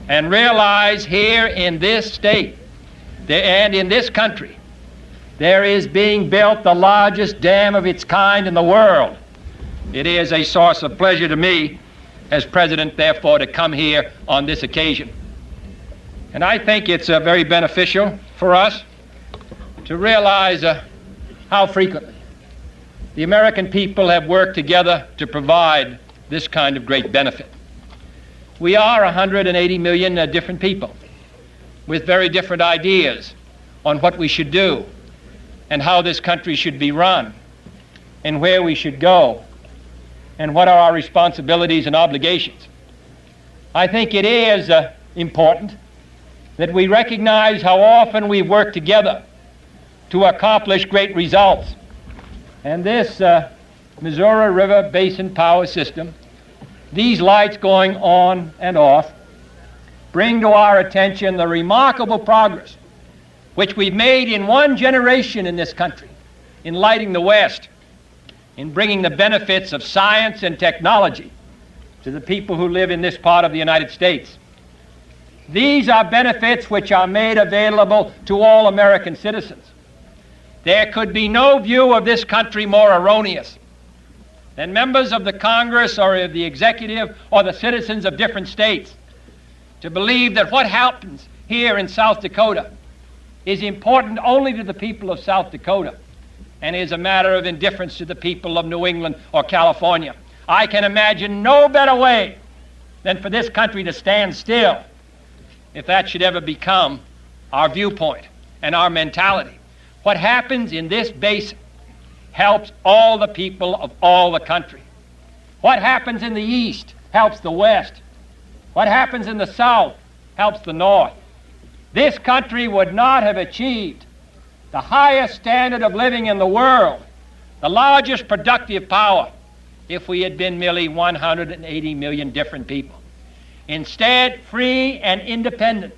and realize here in this state and in this country there is being built the largest dam of its kind in the world. It is a source of pleasure to me as president, therefore, to come here on this occasion. And I think it's very beneficial for us to realize how frequently the American people have worked together to provide this kind of great benefit. We are 180 million different people with very different ideas on what we should do and how this country should be run and where we should go and what are our responsibilities and obligations. I think it is important that we recognize how often we work together to accomplish great results. And this Missouri River Basin Power System, these lights going on and off, bring to our attention the remarkable progress which we've made in one generation in this country in lighting the West, in bringing the benefits of science and technology to the people who live in this part of the United States. These are benefits which are made available to all American citizens. There could be no view of this country more erroneous than members of the Congress or of the executive or the citizens of different states to believe that what happens here in South Dakota is important only to the people of South Dakota and is a matter of indifference to the people of New England or California. I can imagine no better way than for this country to stand still if that should ever become our viewpoint and our mentality. What happens in this basin helps all the people of all the country. What happens in the east helps the west. What happens in the south helps the north. This country would not have achieved the highest standard of living in the world, the largest productive power, if we had been merely 180 million different people. Instead, free and independent,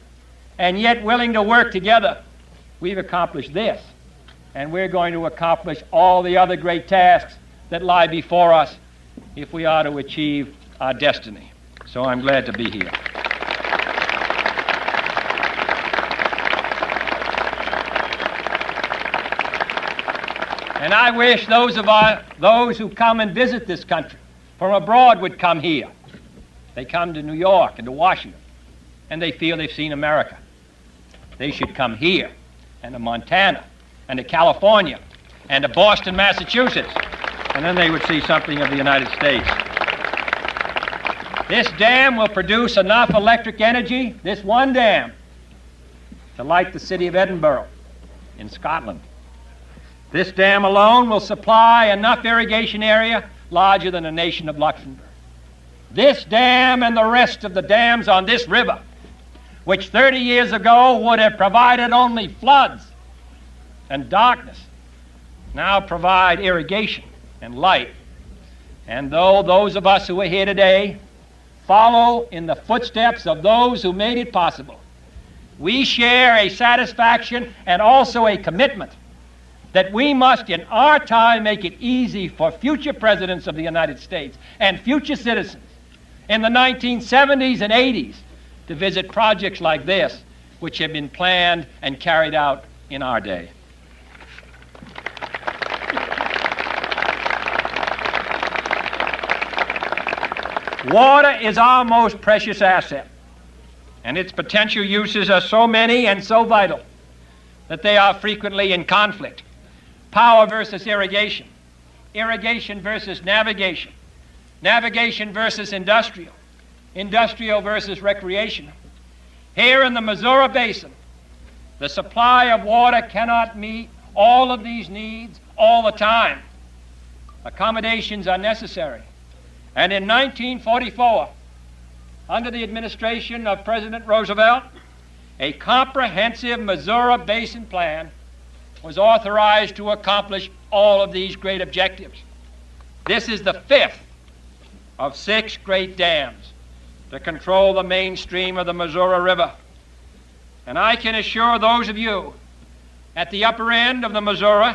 and yet willing to work together, we've accomplished this. And we're going to accomplish all the other great tasks that lie before us if we are to achieve our destiny. So I'm glad to be here. And I wish those who come and visit this country from abroad would come here. They come to New York and to Washington, and they feel they've seen America. They should come here, and to Montana, and to California, and to Boston, Massachusetts, and then they would see something of the United States. This dam will produce enough electric energy, this one dam, to light the city of Edinburgh in Scotland. This dam alone will supply enough irrigation area larger than the nation of Luxembourg. This dam and the rest of the dams on this river, which 30 years ago would have provided only floods and darkness, now provide irrigation and light. And though those of us who are here today follow in the footsteps of those who made it possible, we share a satisfaction and also a commitment that we must in our time make it easy for future presidents of the United States and future citizens in the 1970s and 80s to visit projects like this, which have been planned and carried out in our day. Water is our most precious asset, and its potential uses are so many and so vital that they are frequently in conflict. Power versus irrigation, irrigation versus navigation, navigation versus industrial, industrial versus recreational. Here in the Missouri Basin, the supply of water cannot meet all of these needs all the time. Accommodations are necessary. And in 1944, under the administration of President Roosevelt, a comprehensive Missouri Basin Plan was authorized to accomplish all of these great objectives. This is the fifth of 6 great dams to control the main stream of the Missouri River. And I can assure those of you at the upper end of the Missouri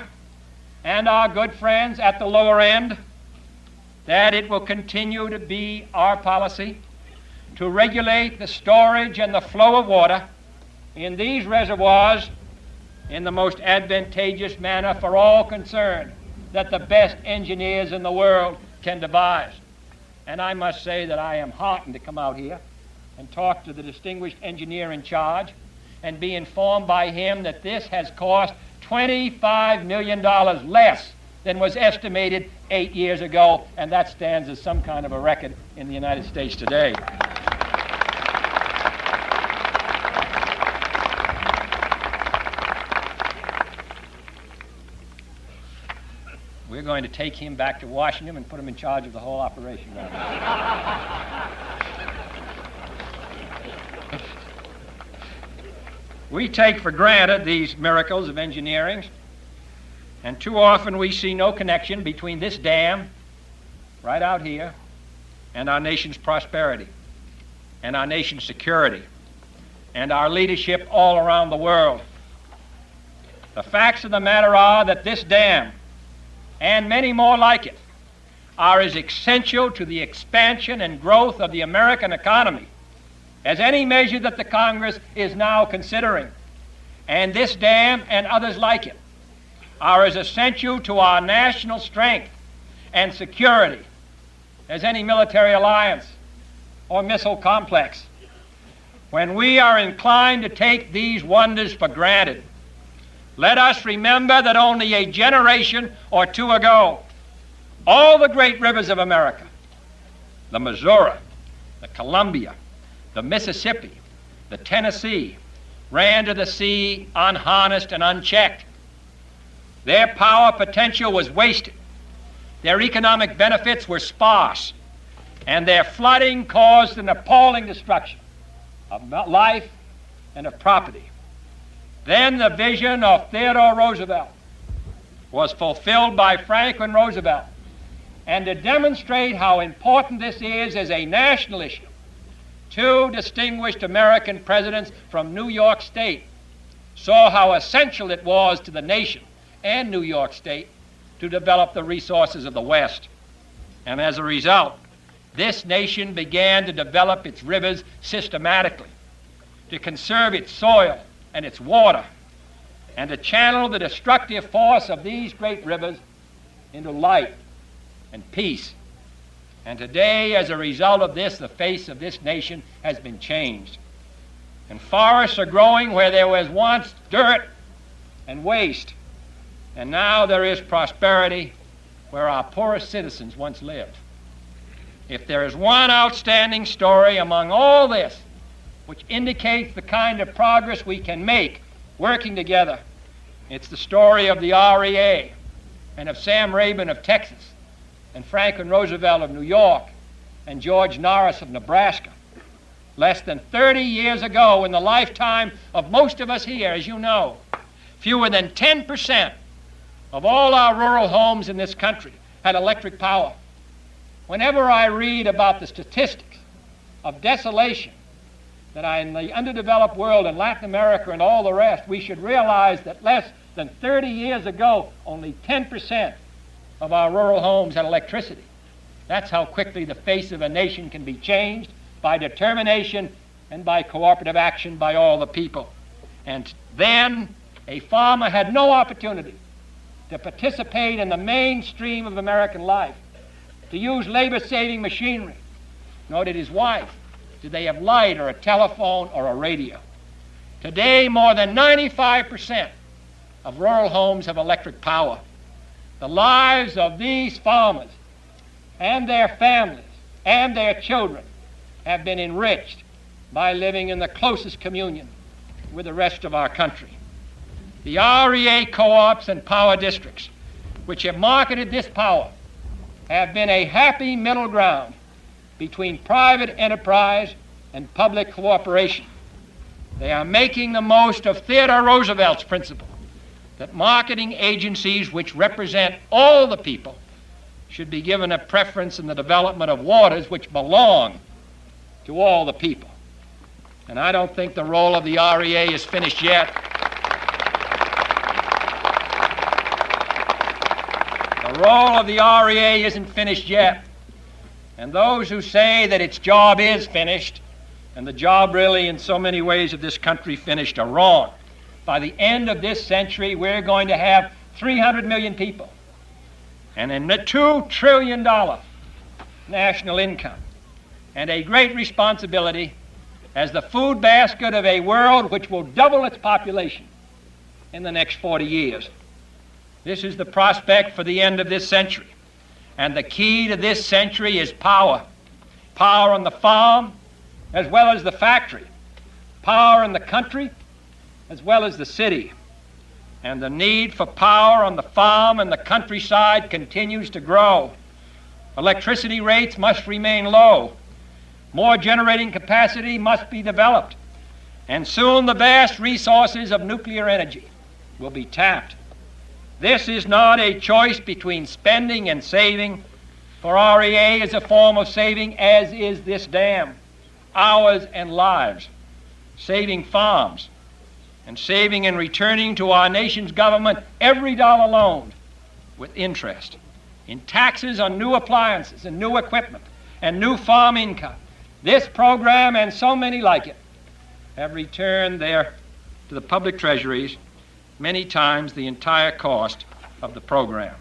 and our good friends at the lower end that it will continue to be our policy to regulate the storage and the flow of water in these reservoirs in the most advantageous manner for all concerned that the best engineers in the world can devise. And I must say that I am heartened to come out here and talk to the distinguished engineer in charge and be informed by him that this has cost $25 million less than was estimated 8 years ago, and that stands as some kind of a record in the United States today. We're going to take him back to Washington and put him in charge of the whole operation. We take for granted these miracles of engineering, and too often we see no connection between this dam right out here and our nation's prosperity and our nation's security and our leadership all around the world. The facts of the matter are that this dam and many more like it are as essential to the expansion and growth of the American economy as any measure that the Congress is now considering. And this dam and others like it are as essential to our national strength and security as any military alliance or missile complex. When we are inclined to take these wonders for granted, let us remember that only a generation or two ago, all the great rivers of America, the Missouri, the Columbia, the Mississippi, the Tennessee, ran to the sea unharnessed and unchecked. Their power potential was wasted. Their economic benefits were sparse. And their flooding caused an appalling destruction of life and of property. Then the vision of Theodore Roosevelt was fulfilled by Franklin Roosevelt. And to demonstrate how important this is as a national issue, 2 distinguished American presidents from New York State saw how essential it was to the nation and New York State to develop the resources of the West. And as a result, this nation began to develop its rivers systematically, to conserve its soil and its water, and to channel the destructive force of these great rivers into light and peace. And today, as a result of this, the face of this nation has been changed. And forests are growing where there was once dirt and waste. And now there is prosperity where our poorest citizens once lived. If there is one outstanding story among all this, which indicates the kind of progress we can make working together, it's the story of the REA and of Sam Rabin of Texas and Franklin Roosevelt of New York and George Norris of Nebraska. Less than 30 years ago, in the lifetime of most of us here, as you know, fewer than 10% of all our rural homes in this country had electric power. Whenever I read about the statistics of desolation that are in the underdeveloped world in Latin America and all the rest, we should realize that less than 30 years ago, only 10% of our rural homes had electricity. That's how quickly the face of a nation can be changed, by determination and by cooperative action by all the people. And then a farmer had no opportunity to participate in the mainstream of American life, to use labor-saving machinery, nor did his wife. Did they have light or a telephone or a radio? Today, more than 95% of rural homes have electric power. The lives of these farmers and their families and their children have been enriched by living in the closest communion with the rest of our country. The REA co-ops and power districts, which have marketed this power, have been a happy middle ground between private enterprise and public cooperation. They are making the most of Theodore Roosevelt's principle that marketing agencies which represent all the people should be given a preference in the development of waters which belong to all the people. And I don't think the role of the REA is finished yet. The role of the REA isn't finished yet. And those who say that its job is finished, and the job really in so many ways of this country finished, are wrong. By the end of this century, we're going to have 300 million people and a $2 trillion national income, and a great responsibility as the food basket of a world which will double its population in the next 40 years. This is the prospect for the end of this century. And the key to this century is power. Power on the farm as well as the factory. Power in the country as well as the city. And the need for power on the farm and the countryside continues to grow. Electricity rates must remain low. More generating capacity must be developed. And soon the vast resources of nuclear energy will be tapped. This is not a choice between spending and saving, for REA is a form of saving, as is this dam, hours and lives, saving farms, and saving and returning to our nation's government every dollar loaned with interest, in taxes on new appliances and new equipment and new farm income. This program and so many like it have returned there to the public treasuries many times the entire cost of the program.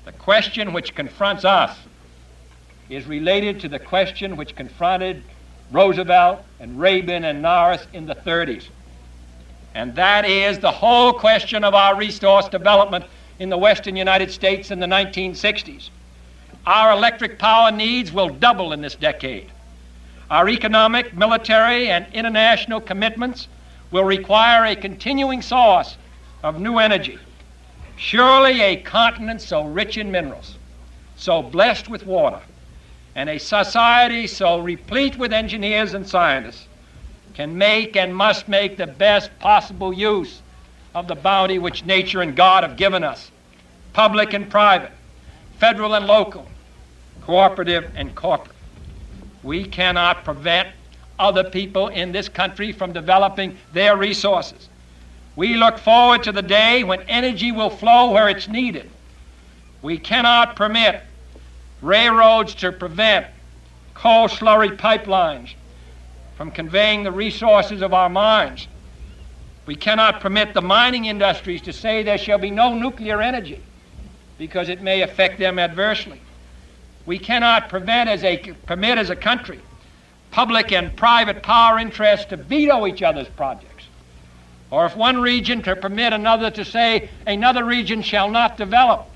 The question which confronts us is related to the question which confronted Roosevelt and Rabin and Norris in the 30s. And that is the whole question of our resource development in the western United States in the 1960s. Our electric power needs will double in this decade. Our economic, military, and international commitments will require a continuing source of new energy. Surely a continent so rich in minerals, so blessed with water, and a society so replete with engineers and scientists can make and must make the best possible use of the bounty which nature and God have given us, public and private, federal and local, cooperative and corporate. We cannot prevent other people in this country from developing their resources. We look forward to the day when energy will flow where it's needed. We cannot permit railroads to prevent coal slurry pipelines from conveying the resources of our mines. We cannot permit the mining industries to say there shall be no nuclear energy because it may affect them adversely. We cannot permit as a country public and private power interests to veto each other's projects. Or if one region to permit another to say another region shall not develop.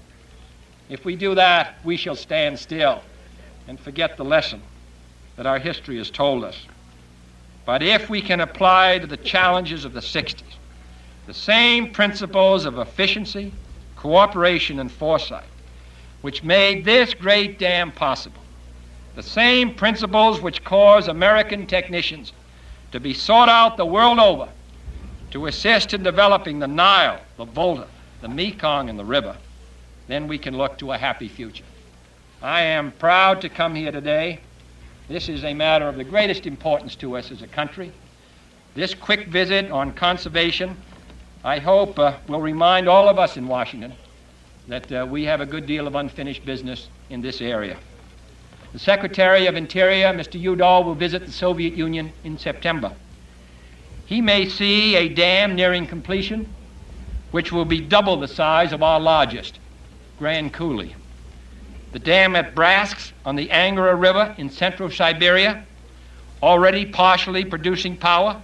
If we do that, we shall stand still and forget the lesson that our history has told us. But if we can apply to the challenges of the 60s the same principles of efficiency, cooperation, and foresight which made this great dam possible, The same principles which cause American technicians to be sought out the world over to assist in developing the Nile, the Volta, the Mekong, and the river, then we can look to a happy future. I am proud to come here today. This is a matter of the greatest importance to us as a country. This quick visit on conservation, I hope, will remind all of us in Washington that we have a good deal of unfinished business in this area. The Secretary of Interior, Mr. Udall, will visit the Soviet Union in September. He may see a dam nearing completion, which will be double the size of our largest, Grand Coulee. The dam at Bratsk on the Angara River in central Siberia, already partially producing power,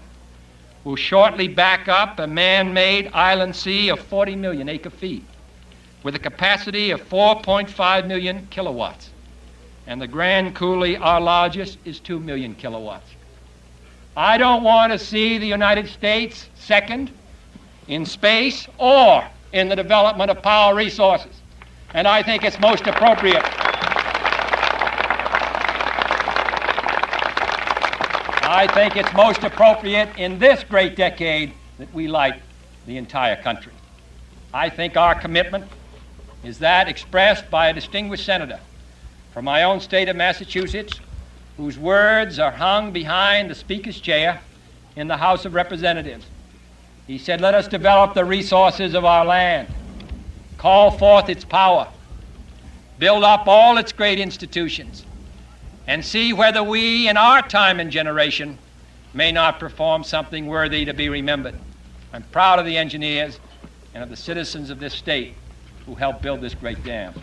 will shortly back up a man-made island sea of 40 million acre-feet with a capacity of 4.5 million kilowatts. And the Grand Coulee, our largest, is 2 million kilowatts. I don't want to see the United States second in space or in the development of power resources. And I think it's most appropriate. I think it's most appropriate in this great decade that we light the entire country. I think our commitment is that expressed by a distinguished senator from my own state of Massachusetts, whose words are hung behind the Speaker's chair in the House of Representatives. He said, "Let us develop the resources of our land, call forth its power, build up all its great institutions, and see whether we in our time and generation may not perform something worthy to be remembered." I'm proud of the engineers and of the citizens of this state who helped build this great dam.